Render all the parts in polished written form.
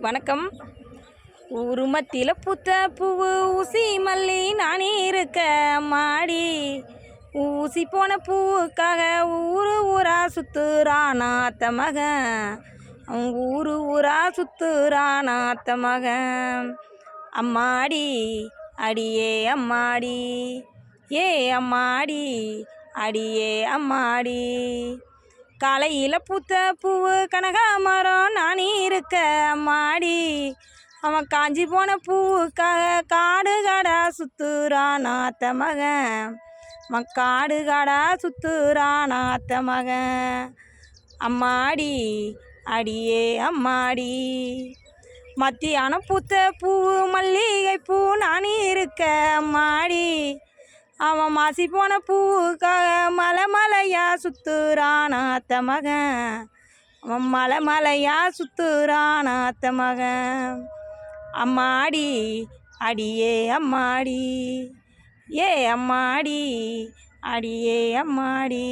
வணக்கம். ஊரு மத்தியில் பூத்த பூவு ஊசி மல்லி நானே இருக்க மாடி. ஊசி போன பூவுக்காக ஊரு ஊரா சுத்துறானாத்த மகன். அவங்க ஊரா சுத்துறானாத்த மகன். அம்மாடி அடியே அம்மாடி, ஏ அம்மாடி அடியே அம்மாடி. காலையில் பூத்த பூவு கனகாமரம் நானே இருக்க அம்மாடி. அவன் காஞ்சி போன பூவுக்காக காடு காடா சுத்துறானாத்த மகன். அவன் காடு காடா சுத்துறானாத்த மகன். அம்மாடி அடியே அம்மாடி. மத்தியானம் பூத்த பூ மல்லிகை பூ நானே இருக்க அம்மாடி. அவன் மாசி போன பூவுக்காக மலை மலையா சுத்துறானாத்த மகன். அவன் மலை மலையா சுத்துறானாத்த மகன். அம்மாடி அடியே அம்மாடி, ஏ அம்மாடி அடியே அம்மாடி.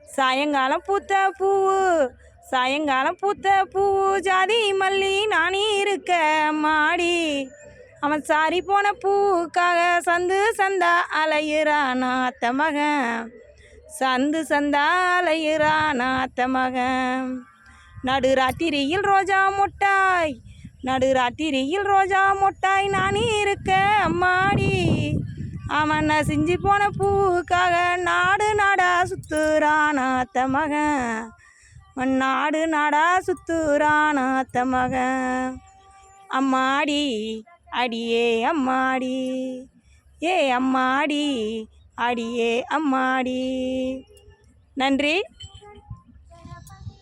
சாயங்காலம் பூத்த பூவு, சாயங்காலம் பூத்த பூவு ஜாதி மல்லி நானே இருக்க அம்மாடி. அவன் சாரி போன பூவுக்காக சந்து சந்தா அலையிறானாத்த மகன். சந்து சந்தா அலையிறானாத்த மகன். நடுராத்திரியில் ரோஜா மொட்டாய், நடுராத்திரியில் ரோஜா மொட்டாய் நானே இருக்க அம்மாடி. அவன் நசிஞ்சு போன பூவுக்காக நாடு நாடா சுத்துறானாத்த மகன். நாடு நாடா சுத்துறானாத்த மகன். அம்மாடி அடியே அம்மாடி, ஏ அம்மாடி அடியே அம்மாடி. நன்றி.